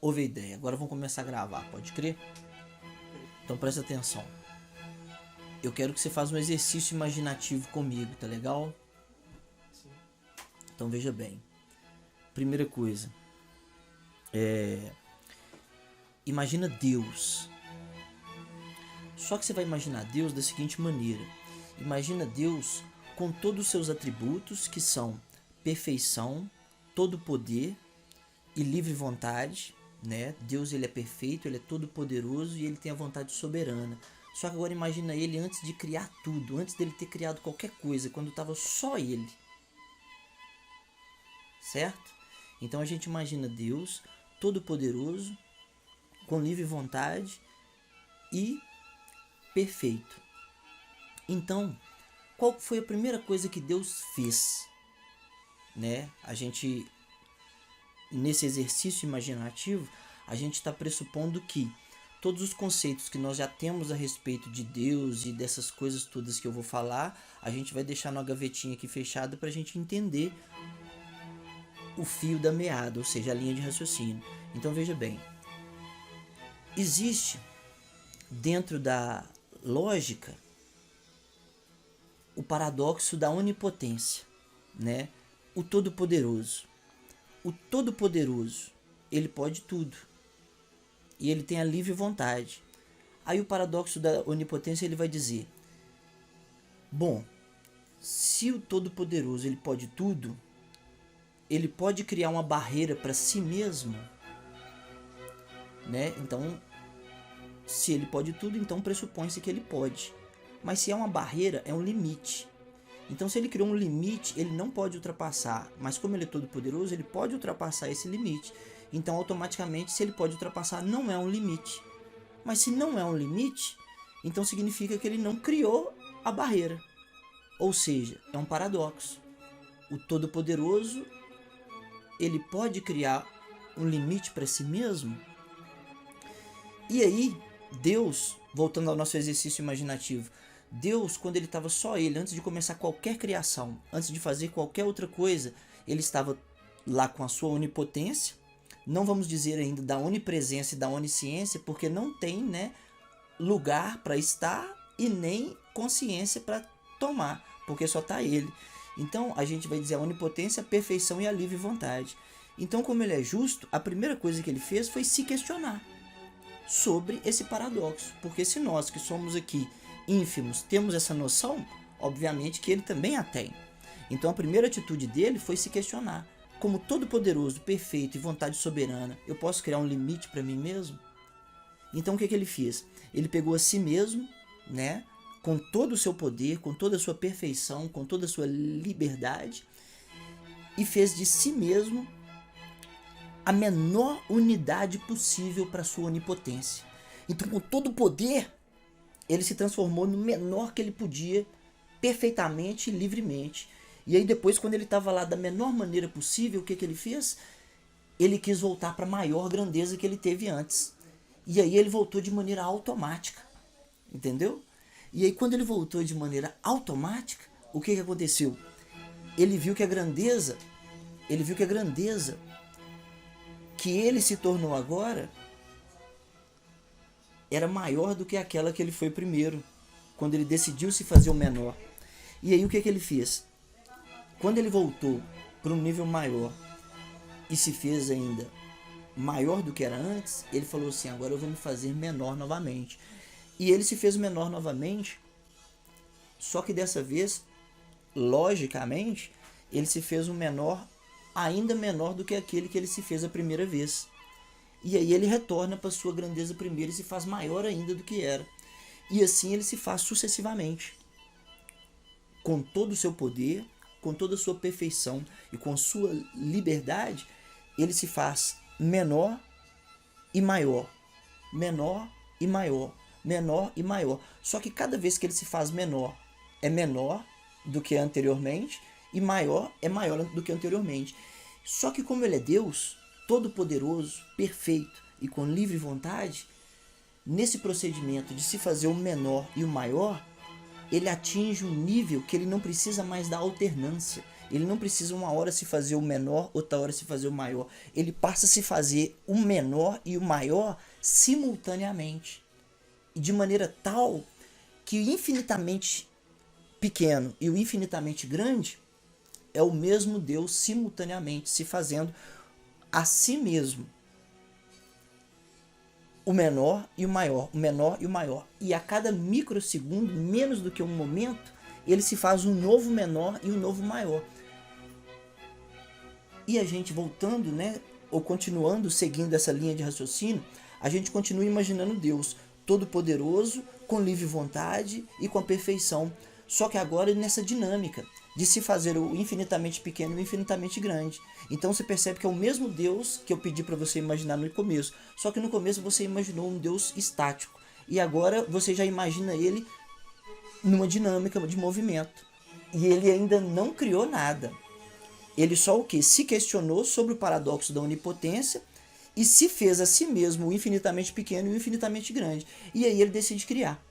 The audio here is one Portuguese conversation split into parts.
Houve a ideia. Agora vamos começar a gravar, pode crer? Então presta atenção. Eu quero que você faça um exercício imaginativo comigo, tá legal? Sim. Então veja bem. Primeira coisa. Imagina Deus. Só que você vai imaginar Deus da seguinte maneira. Imagina Deus com todos os seus atributos, que são perfeição, todo poder e livre vontade, né? Deus, ele é perfeito, ele é todo poderoso e ele tem a vontade soberana. Só que agora imagina ele antes de criar tudo, antes dele ter criado qualquer coisa, quando estava só ele. Certo? Então a gente imagina Deus todo poderoso, com livre vontade e perfeito. Então, qual foi a primeira coisa que Deus fez? Né? A gente, nesse exercício imaginativo, a gente está pressupondo que todos os conceitos que nós já temos a respeito de Deus e dessas coisas todas que eu vou falar, a gente vai deixar numa gavetinha aqui fechada para a gente entender o fio da meada, ou seja, a linha de raciocínio. Então veja bem, existe dentro da lógica o paradoxo da onipotência, né? O Todo-Poderoso. O Todo-Poderoso, ele pode tudo. E ele tem a livre vontade. Aí o paradoxo da onipotência, ele vai dizer: bom, se o Todo-Poderoso ele pode tudo, ele pode criar uma barreira para si mesmo, né? Então, se ele pode tudo, então pressupõe-se que ele pode. Mas se é uma barreira, é um limite. Então, se ele criou um limite, ele não pode ultrapassar. Mas como ele é todo poderoso, ele pode ultrapassar esse limite. Então, automaticamente, se ele pode ultrapassar, não é um limite. Mas se não é um limite, então significa que ele não criou a barreira. Ou seja, é um paradoxo. O Todo-Poderoso, ele pode criar um limite para si mesmo? E aí, Deus, voltando ao nosso exercício imaginativo, Deus, quando ele estava só ele, antes de começar qualquer criação, antes de fazer qualquer outra coisa, ele estava lá com a sua onipotência. Não vamos dizer ainda da onipresença e da onisciência, porque não tem, né, lugar para estar e nem consciência para tomar, porque só está ele. Então a gente vai dizer a onipotência, a perfeição e a livre vontade. Então, como ele é justo, a primeira coisa que ele fez foi se questionar sobre esse paradoxo, porque se nós que somos aqui ínfimos temos essa noção, obviamente que ele também a tem. Então a primeira atitude dele foi se questionar: como todo poderoso, perfeito e vontade soberana, eu posso criar um limite para mim mesmo? Então o que ele fez? Ele pegou a si mesmo, né, com todo o seu poder, com toda a sua perfeição, com toda a sua liberdade, e fez de si mesmo a menor unidade possível para sua onipotência. Então, com todo o poder, ele se transformou no menor que ele podia, perfeitamente e livremente. E aí depois, quando ele estava lá da menor maneira possível, o que ele fez? Ele quis voltar para a maior grandeza que ele teve antes. E aí ele voltou de maneira automática. Entendeu? E aí quando ele voltou de maneira automática, o que aconteceu? Ele viu que a grandeza que ele se tornou agora era maior do que aquela que ele foi primeiro, quando ele decidiu se fazer o menor. E aí o que ele fez? Quando ele voltou para um nível maior e se fez ainda maior do que era antes, ele falou assim: agora eu vou me fazer menor novamente. E ele se fez menor novamente, só que dessa vez, logicamente, ele se fez um menor ainda menor do que aquele que ele se fez a primeira vez. E aí ele retorna para sua grandeza primeira e se faz maior ainda do que era. E assim ele se faz sucessivamente. Com todo o seu poder, com toda a sua perfeição e com sua liberdade, ele se faz menor e maior. Menor e maior. Menor e maior. Só que cada vez que ele se faz menor, é menor do que anteriormente, e maior é maior do que anteriormente. Só que como ele é Deus, todo-poderoso, perfeito e com livre vontade, nesse procedimento de se fazer o menor e o maior, ele atinge um nível que ele não precisa mais da alternância, Ele não precisa uma hora se fazer o menor, outra hora se fazer o maior. Ele passa a se fazer o menor e o maior simultaneamente. E de maneira tal que o infinitamente pequeno e o infinitamente grande é o mesmo Deus simultaneamente se fazendo a si mesmo. O menor e o maior, o menor e o maior. E a cada microsegundo, menos do que um momento, ele se faz um novo menor e um novo maior. E a gente voltando, né, ou continuando, seguindo essa linha de raciocínio, a gente continua imaginando Deus todo-poderoso, com livre vontade e com a perfeição. Só que agora nessa dinâmica de se fazer o infinitamente pequeno e o infinitamente grande. Então você percebe que é o mesmo Deus que eu pedi para você imaginar no começo. Só que no começo você imaginou um Deus estático. E agora você já imagina ele numa dinâmica de movimento. E ele ainda não criou nada. Ele só o que? Se questionou sobre o paradoxo da onipotência e se fez a si mesmo o infinitamente pequeno e o infinitamente grande. E aí ele decide criar.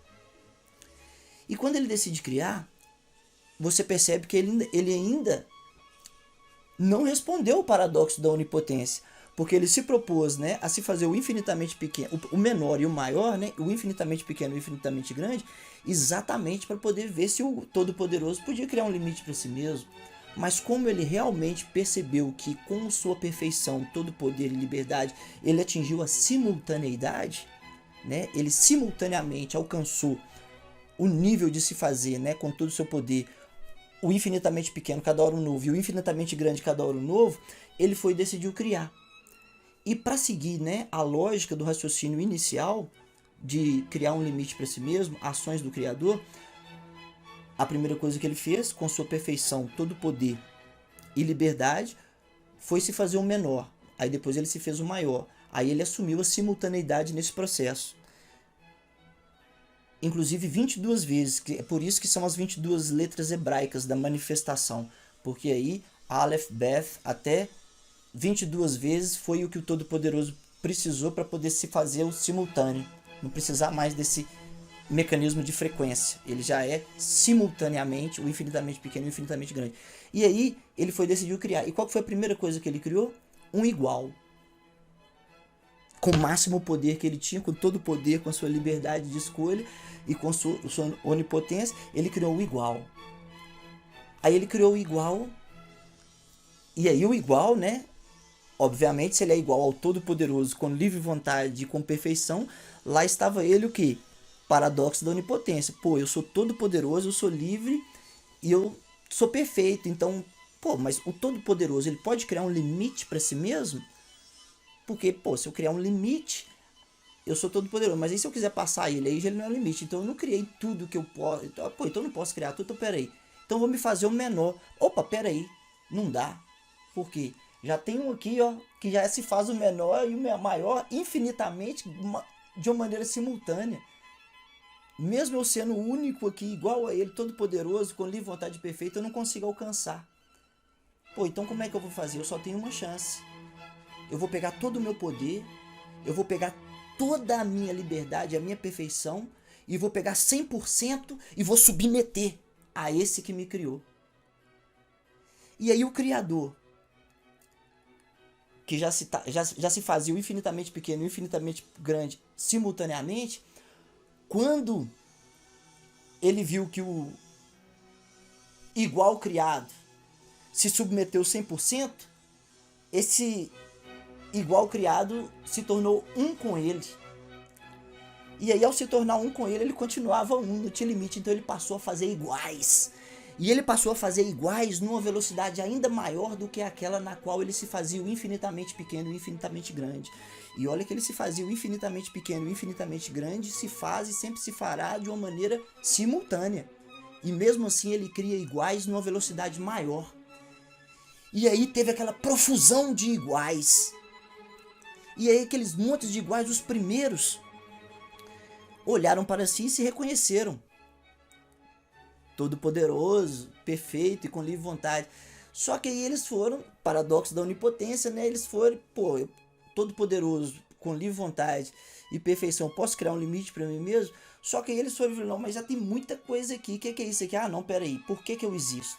E quando ele decide criar, você percebe que ele ainda não respondeu o paradoxo da onipotência, porque ele se propôs, né, a se fazer o infinitamente pequeno, o menor e o maior, né, o infinitamente pequeno e o infinitamente grande, exatamente para poder ver se o Todo-Poderoso podia criar um limite para si mesmo. Mas como ele realmente percebeu que com sua perfeição, todo poder e liberdade, ele atingiu a simultaneidade, né, ele simultaneamente alcançou o nível de se fazer, né, com todo o seu poder, o infinitamente pequeno cada hora um novo e o infinitamente grande cada hora um novo, ele foi e decidiu criar. E para seguir, né, a lógica do raciocínio inicial de criar um limite para si mesmo, ações do Criador, a primeira coisa que ele fez, com sua perfeição, todo poder e liberdade, foi se fazer o menor. Aí depois ele se fez o maior. Aí ele assumiu a simultaneidade nesse processo. Inclusive 22 vezes, é por isso que são as 22 letras hebraicas da manifestação, porque aí Aleph, Beth, até 22 vezes foi o que o Todo-Poderoso precisou para poder se fazer o simultâneo, não precisar mais desse mecanismo de frequência, ele já é simultaneamente o infinitamente pequeno e o infinitamente grande. E aí ele foi decidiu criar, e qual foi a primeira coisa que ele criou? Um igual. Com o máximo poder que ele tinha, com todo o poder, com a sua liberdade de escolha e com sua onipotência, ele criou o igual. Aí ele criou o igual, e aí o igual, né? Obviamente, se ele é igual ao Todo-Poderoso, com livre vontade e com perfeição, lá estava ele o quê? Paradoxo da onipotência. Pô, eu sou todo-poderoso, eu sou livre e eu sou perfeito. Então, pô, mas o Todo-Poderoso, ele pode criar um limite para si mesmo? Porque, pô, se eu criar um limite, eu sou todo poderoso. Mas aí se eu quiser passar ele, aí já ele não é um limite. Então eu não criei tudo que eu posso. Então, pô, então eu não posso criar tudo. Então peraí. Então eu vou me fazer o menor. Opa, peraí. Não dá. Por quê? Já tem um aqui, ó, que já se faz o menor e o maior infinitamente de uma maneira simultânea. Mesmo eu sendo o único aqui, igual a ele, todo poderoso, com livre vontade perfeita, eu não consigo alcançar. Pô, então como é que eu vou fazer? Eu só tenho uma chance. Eu vou pegar todo o meu poder, eu vou pegar toda a minha liberdade, a minha perfeição, e vou pegar 100% e vou submeter a esse que me criou. E aí o Criador, que já se fazia o infinitamente pequeno e o infinitamente grande simultaneamente, quando ele viu que o igual criado se submeteu 100%, esse igual criado se tornou um com ele. E aí ao se tornar um com ele continuava um, não tinha limite, então ele passou a fazer iguais. E ele passou a fazer iguais numa velocidade ainda maior do que aquela na qual ele se fazia o infinitamente pequeno e o infinitamente grande. E olha que ele se fazia o infinitamente pequeno e o infinitamente grande, se faz e sempre se fará de uma maneira simultânea. E mesmo assim ele cria iguais numa velocidade maior. E aí teve aquela profusão de iguais. E aí aqueles montes de iguais, os primeiros, olharam para si e se reconheceram. Todo poderoso, perfeito e com livre vontade. Só que aí eles foram, paradoxo da onipotência, né? Eles foram, pô, todo poderoso, com livre vontade e perfeição, posso criar um limite para mim mesmo? Só que aí eles foram, não, mas já tem muita coisa aqui, o que é isso aqui? Ah, não, peraí, por que eu existo?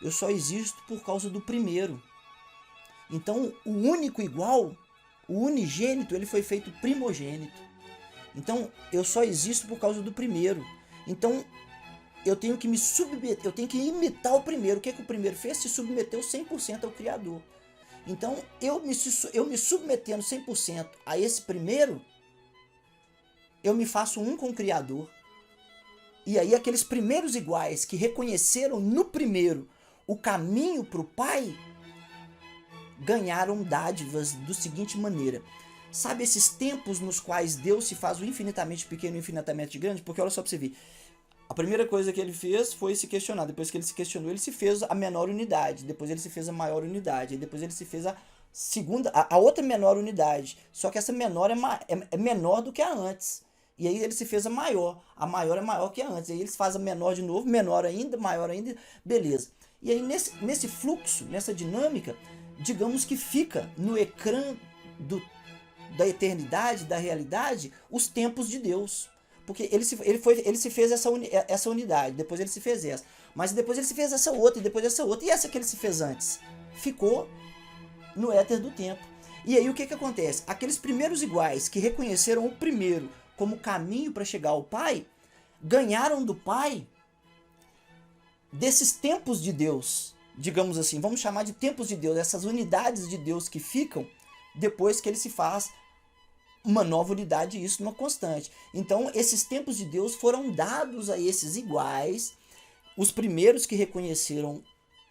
eu só existo por causa do primeiro. Então, o único igual, o unigênito, ele foi feito primogênito. Então, eu só existo por causa do primeiro. Então, eu tenho que me submeter, eu tenho que imitar o primeiro. O que é que o primeiro fez? Se submeteu 100% ao Criador. Então, eu me submetendo 100% a esse primeiro, eu me faço um com o Criador. E aí aqueles primeiros iguais que reconheceram no primeiro o caminho para o Pai, ganharam dádivas da seguinte maneira. Sabe esses tempos nos quais Deus se faz o infinitamente pequeno e o infinitamente grande? Porque olha só para você ver. A primeira coisa que ele fez foi se questionar. Depois que ele se questionou, ele se fez a menor unidade. Depois ele se fez a maior unidade. E depois ele se fez a segunda, a outra menor unidade. Só que essa menor é menor do que a antes. E aí ele se fez a maior. A maior é maior que a antes. E aí ele faz a menor de novo, menor ainda, maior ainda. Beleza. E aí nesse fluxo, nessa dinâmica, digamos que fica no ecrã da eternidade, da realidade, os tempos de Deus. Porque ele se fez essa unidade, depois ele se fez essa. Mas depois ele se fez essa outra, e depois essa outra. E essa que ele se fez antes? Ficou no éter do tempo. E aí o que acontece? Aqueles primeiros iguais que reconheceram o primeiro como caminho para chegar ao Pai, ganharam do Pai desses tempos de Deus, digamos assim, vamos chamar de tempos de Deus, essas unidades de Deus que ficam depois que ele se faz uma nova unidade, e isso numa constante. Então esses tempos de Deus foram dados a esses iguais, os primeiros que reconheceram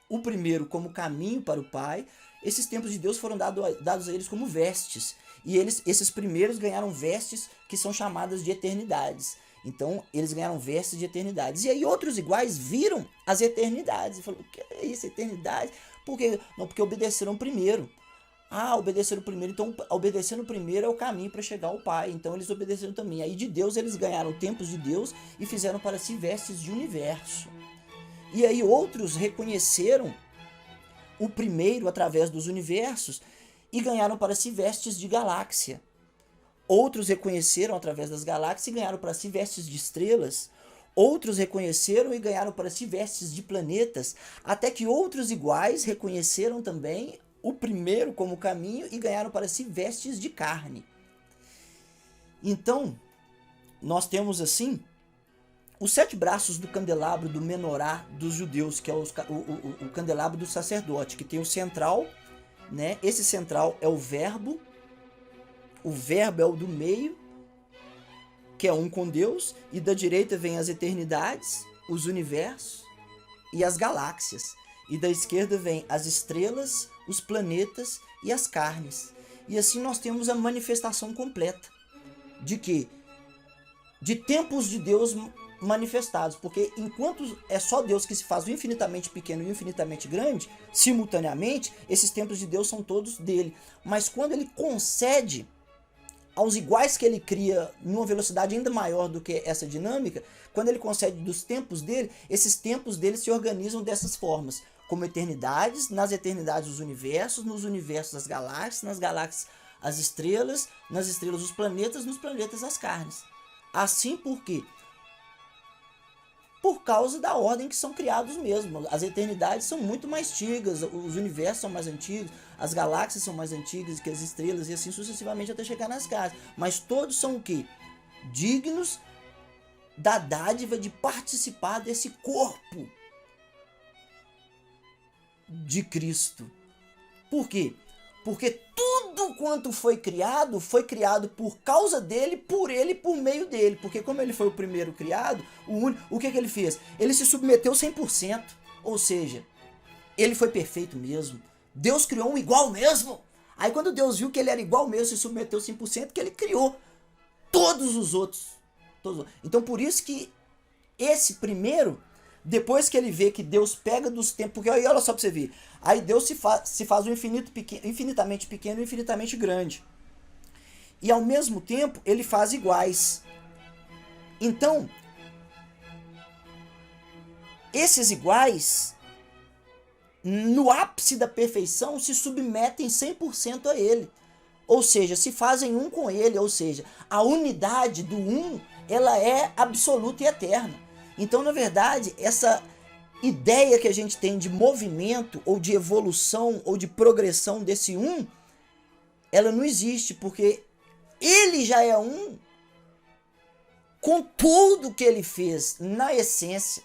o primeiro como caminho para o Pai. Esses tempos de Deus foram dados a eles como vestes, e esses primeiros ganharam vestes que são chamadas de eternidades. Então eles ganharam vestes de eternidades. E aí outros iguais viram as eternidades e falaram: o que é isso, eternidade? Por quê? Não, porque obedeceram primeiro. Ah, obedeceram primeiro, então obedecendo primeiro é o caminho para chegar ao Pai. Então eles obedeceram também. Aí de Deus eles ganharam tempos de Deus e fizeram para si vestes de universo. E aí outros reconheceram o primeiro através dos universos e ganharam para si vestes de galáxia. Outros reconheceram através das galáxias e ganharam para si vestes de estrelas. Outros reconheceram e ganharam para si vestes de planetas, até que outros iguais reconheceram também o primeiro como caminho e ganharam para si vestes de carne. Então, nós temos assim os 7 braços do candelabro do menorá dos judeus, que é o candelabro do sacerdote, que tem o central, né? Esse central é o verbo é o do meio, que é um com Deus, e da direita vem as eternidades, os universos e as galáxias, e da esquerda vem as estrelas, os planetas e as carnes. E assim nós temos a manifestação completa de quê? De tempos de Deus manifestados, porque enquanto é só Deus que se faz o infinitamente pequeno e o infinitamente grande, simultaneamente, esses tempos de Deus são todos dele. Mas quando ele concede aos iguais que ele cria numa velocidade ainda maior do que essa dinâmica, quando ele concede dos tempos dele, esses tempos dele se organizam dessas formas, como eternidades, nas eternidades os universos, nos universos as galáxias, nas galáxias as estrelas, nas estrelas os planetas, nos planetas as carnes. Assim por quê? Por causa da ordem que são criados mesmo. As eternidades são muito mais antigas, os universos são mais antigos, as galáxias são mais antigas que as estrelas, e assim sucessivamente até chegar nas casas. Mas todos são o quê? Dignos da dádiva de participar desse corpo de Cristo. Por quê? Porque tudo quanto foi criado por causa dele, por ele e por meio dele. Porque como ele foi o primeiro criado, o que ele fez? Ele se submeteu 100%. Ou seja, ele foi perfeito mesmo. Deus criou um igual mesmo. Aí quando Deus viu que ele era igual mesmo, se submeteu 100%, que ele criou todos os outros. Então por isso que esse primeiro, depois que ele vê que Deus pega dos tempos, porque aí olha só pra você ver, aí Deus se faz um infinitamente pequeno e infinitamente grande. E ao mesmo tempo ele faz iguais. Então, esses iguais, no ápice da perfeição, se submetem 100% a ele. Ou seja, se fazem um com ele, ou seja, a unidade do um, ela é absoluta e eterna. Então, na verdade, ideia que a gente tem de movimento, ou de evolução, ou de progressão desse um, ela não existe, porque ele já é um com tudo que ele fez na essência.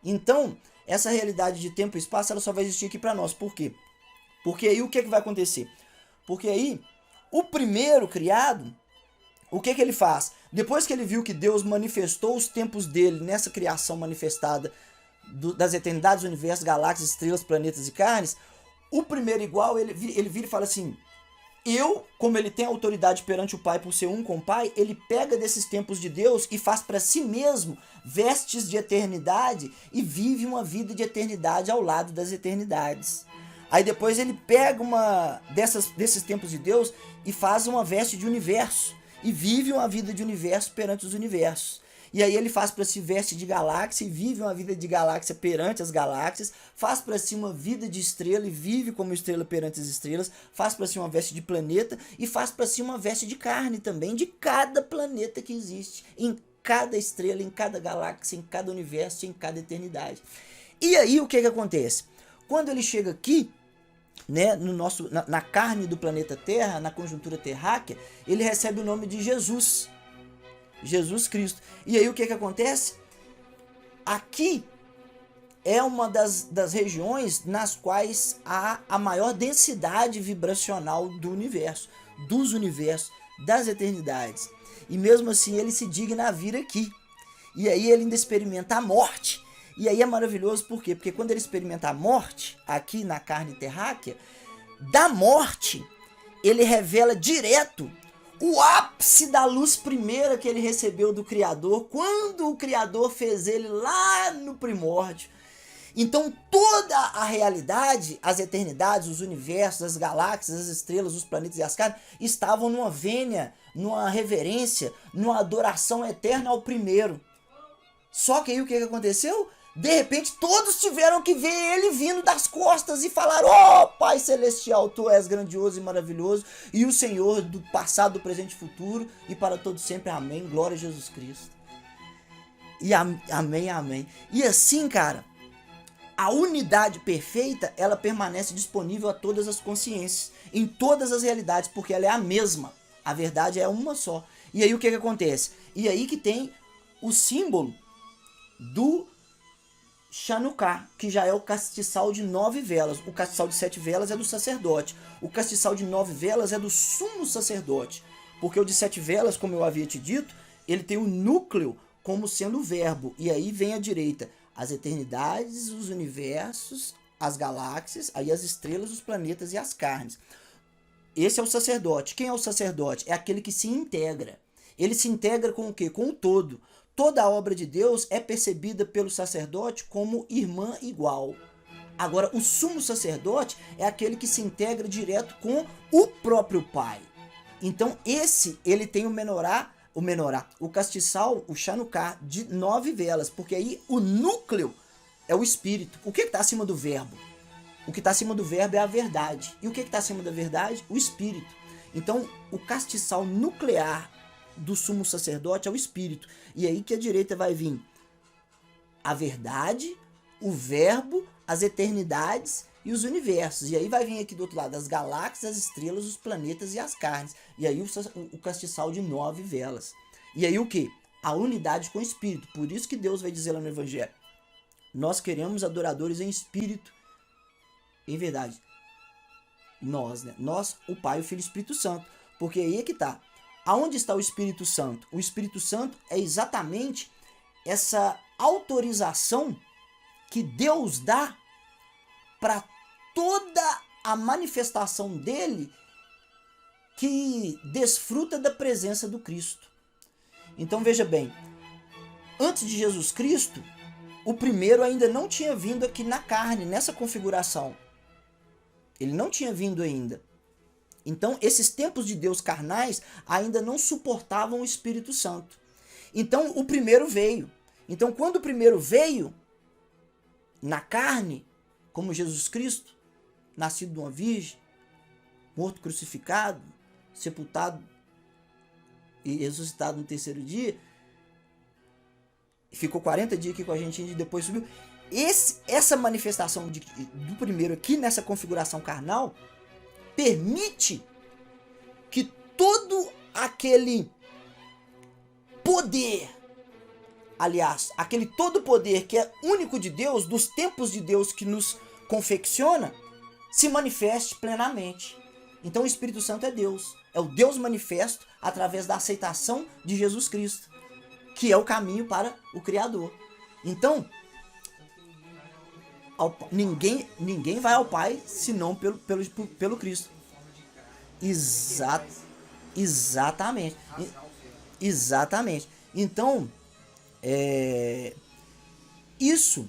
Então, essa realidade de tempo e espaço, ela só vai existir aqui para nós. Por quê? Porque aí o que vai acontecer? Porque aí, o primeiro criado, o que ele faz? Depois que ele viu que Deus manifestou os tempos dele nessa criação manifestada das eternidades, universos, galáxias, estrelas, planetas e carnes, o primeiro igual, ele vira e fala assim: eu, como ele tem autoridade perante o Pai por ser um com o Pai, ele pega desses tempos de Deus e faz para si mesmo vestes de eternidade e vive uma vida de eternidade ao lado das eternidades. Aí depois ele pega desses tempos de Deus e faz uma veste de universo e vive uma vida de universo perante os universos. E aí ele faz para si veste de galáxia e vive uma vida de galáxia perante as galáxias, faz para si uma vida de estrela e vive como estrela perante as estrelas, faz para si uma veste de planeta e faz para si uma veste de carne também, de cada planeta que existe, em cada estrela, em cada galáxia, em cada universo, em cada eternidade. E aí o que acontece? Quando ele chega aqui, né, na carne do planeta Terra, na conjuntura terráquea, ele recebe o nome de Jesus. Jesus Cristo. E aí o que acontece? Aqui é uma das regiões nas quais há a maior densidade vibracional do universo, dos universos, das eternidades. E mesmo assim ele se digna a vir aqui. E aí ele ainda experimenta a morte. E aí é maravilhoso, por quê? Porque quando ele experimenta a morte, aqui na carne terráquea, da morte, ele revela direto o ápice da luz primeira que ele recebeu do Criador, quando o Criador fez ele lá no primórdio. Então toda a realidade, as eternidades, os universos, as galáxias, as estrelas, os planetas e as carnes estavam numa vênia, numa reverência, numa adoração eterna ao primeiro. Só que aí o que aconteceu? De repente todos tiveram que ver ele vindo das costas e falaram: ó, Pai Celestial, Tu és grandioso e maravilhoso, e o Senhor do passado, do presente e futuro, e para todo sempre, amém, glória a Jesus Cristo. E amém, amém. E assim, cara, a unidade perfeita, ela permanece disponível a todas as consciências, em todas as realidades, porque ela é a mesma. A verdade é uma só. E aí o que acontece? E aí que tem o símbolo do Chanukah, que já é o castiçal de 9 velas. O castiçal de 7 velas é do sacerdote. O castiçal de 9 velas é do sumo sacerdote. Porque o de 7 velas, como eu havia te dito, ele tem o núcleo como sendo o verbo. E aí vem à direita as eternidades, os universos, as galáxias, aí as estrelas, os planetas e as carnes. Esse é o sacerdote. Quem é o sacerdote? É aquele que se integra. Ele se integra com o quê? Com o todo. Toda a obra de Deus é percebida pelo sacerdote como irmã igual. Agora, o sumo sacerdote é aquele que se integra direto com o próprio Pai. Então, ele tem o castiçal, o Chanukah, de 9 velas, porque aí o núcleo é o espírito. O que está acima do verbo? O que está acima do verbo é a verdade. E o que está acima da verdade? O espírito. Então, o castiçal nuclear do sumo sacerdote é o espírito. E aí que a direita vai vir a verdade, o verbo, as eternidades e os universos. E aí vai vir aqui do outro lado as galáxias, as estrelas, os planetas e as carnes. E aí o castiçal de 9 velas. E aí o que? A unidade com o espírito. Por isso que Deus vai dizer lá no Evangelho: nós queremos adoradores em espírito, em verdade. Nós, né? Nós, o Pai, o Filho e o Espírito Santo. Porque aí é que tá. Aonde está o Espírito Santo? O Espírito Santo é exatamente essa autorização que Deus dá para toda a manifestação dele que desfruta da presença do Cristo. Então veja bem, antes de Jesus Cristo, o primeiro ainda não tinha vindo aqui na carne, nessa configuração. Ele não tinha vindo ainda. Então, esses tempos de Deus carnais ainda não suportavam o Espírito Santo. Então, o primeiro veio. Então, quando o primeiro veio, na carne, como Jesus Cristo, nascido de uma virgem, morto crucificado, sepultado e ressuscitado no terceiro dia, ficou 40 dias aqui com a gente e depois subiu. Essa manifestação do primeiro aqui nessa configuração carnal permite que todo aquele poder, aliás, aquele todo poder que é único de Deus, dos tempos de Deus que nos confecciona, se manifeste plenamente. Então o Espírito Santo é Deus, é o Deus manifesto através da aceitação de Jesus Cristo, que é o caminho para o Criador. Então, ninguém vai ao Pai senão pelo Cristo. Exatamente. Exatamente. Então, isso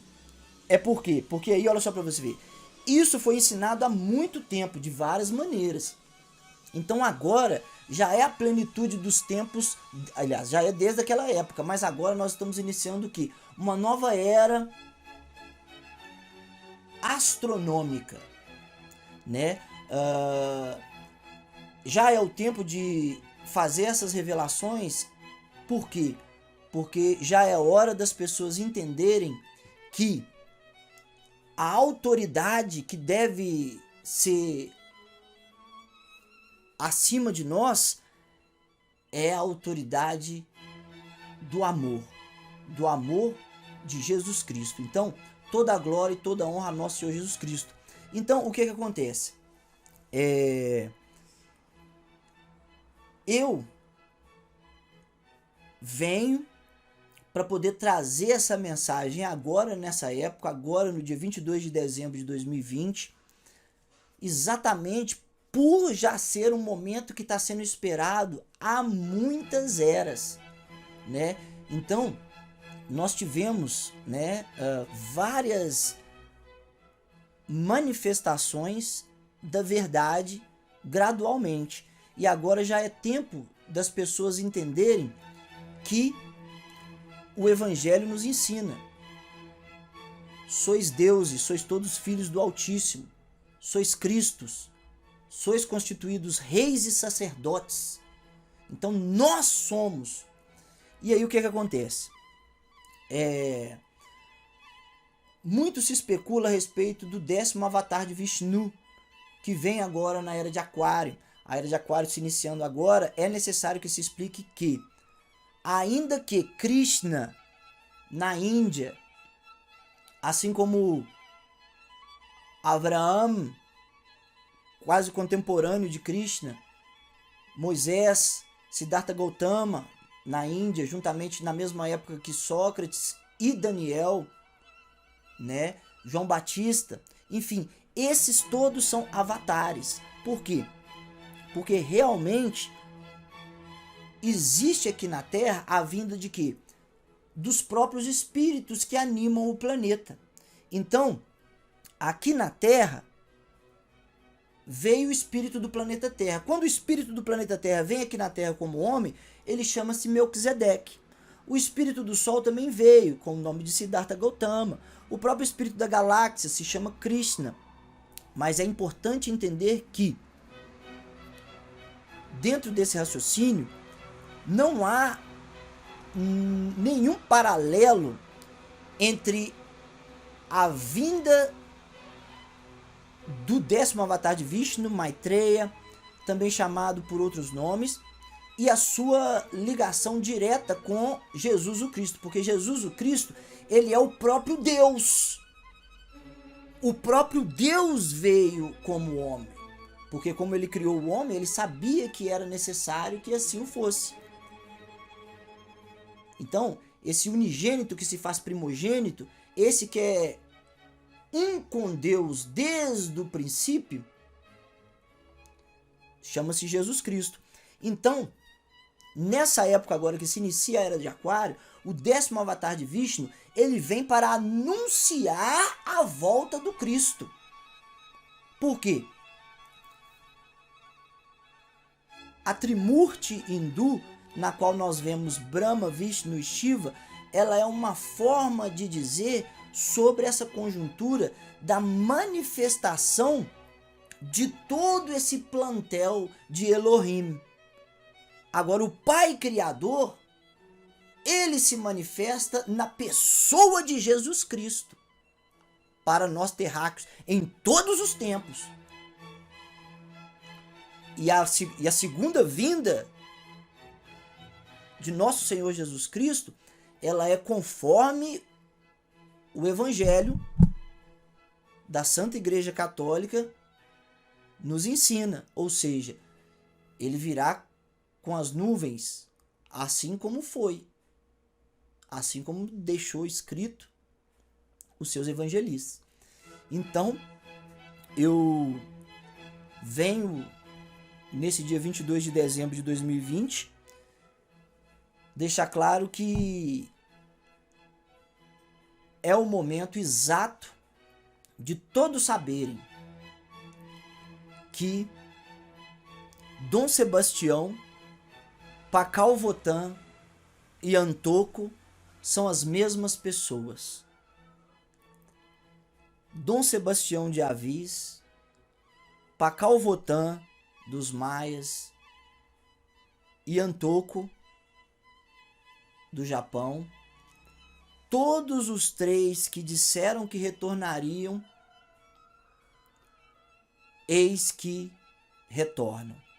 é por quê? Porque aí, olha só para você ver, isso foi ensinado há muito tempo, de várias maneiras. Então agora já é a plenitude dos tempos, aliás, já é desde aquela época, mas agora nós estamos iniciando o quê? Uma nova era astronômica, né? Já é o tempo de fazer essas revelações. Por quê? Porque já é hora das pessoas entenderem que a autoridade que deve ser acima de nós é a autoridade do amor de Jesus Cristo. Então, toda a glória e toda a honra a nosso Senhor Jesus Cristo. Então, o que acontece? Eu venho para poder trazer essa mensagem agora, nessa época, agora no dia 22 de dezembro de 2020, exatamente por já ser um momento que está sendo esperado há muitas eras, né? Então, nós tivemos, né, várias manifestações da verdade gradualmente, e agora já é tempo das pessoas entenderem que o Evangelho nos ensina: sois deuses, sois todos filhos do Altíssimo, sois Cristos, sois constituídos reis e sacerdotes. Então nós somos. E aí o que acontece? Muito se especula a respeito do 10º avatar de Vishnu, que vem agora na Era de Aquário. A Era de Aquário se iniciando agora, é necessário que se explique que, ainda que Krishna, na Índia, assim como Abraão, quase contemporâneo de Krishna, Moisés, Siddhartha Gautama, na Índia, juntamente na mesma época que Sócrates e Daniel, né? João Batista, enfim, esses todos são avatares. Por quê? Porque realmente existe aqui na Terra a vinda de quê? Dos próprios espíritos que animam o planeta. Então, aqui na Terra veio o espírito do planeta Terra. Quando o espírito do planeta Terra vem aqui na Terra como homem, ele chama-se Melquisedeque. O espírito do Sol também veio com o nome de Siddhartha Gautama. O próprio espírito da galáxia se chama Krishna. Mas é importante entender que, dentro desse raciocínio, não há nenhum paralelo entre a vinda do 10º avatar de Vishnu, Maitreya, também chamado por outros nomes, e a sua ligação direta com Jesus o Cristo, porque Jesus o Cristo, ele é o próprio Deus. O próprio Deus veio como homem, porque como ele criou o homem, ele sabia que era necessário que assim o fosse. Então, esse unigênito que se faz primogênito, esse que é um com Deus desde o princípio, chama-se Jesus Cristo. Então, nessa época agora que se inicia a Era de Aquário, o 10º avatar de Vishnu, ele vem para anunciar a volta do Cristo. Por quê? A Trimurti hindu, na qual nós vemos Brahma, Vishnu e Shiva, ela é uma forma de dizer sobre essa conjuntura da manifestação de todo esse plantel de Elohim. Agora, o Pai Criador, ele se manifesta na pessoa de Jesus Cristo, para nós terráqueos, em todos os tempos. E a segunda vinda de nosso Senhor Jesus Cristo, ela é conforme o Evangelho da Santa Igreja Católica nos ensina, ou seja, ele virá com as nuvens, assim como foi, assim como deixou escrito os seus evangelistas. Então, eu venho nesse dia 22 de dezembro de 2020 deixar claro que é o momento exato de todos saberem que Dom Sebastião, Pacal Votan e Antoco são as mesmas pessoas. Dom Sebastião de Avis, Pacal Votan dos Maias e Antoco do Japão, todos os três que disseram que retornariam, eis que retornam.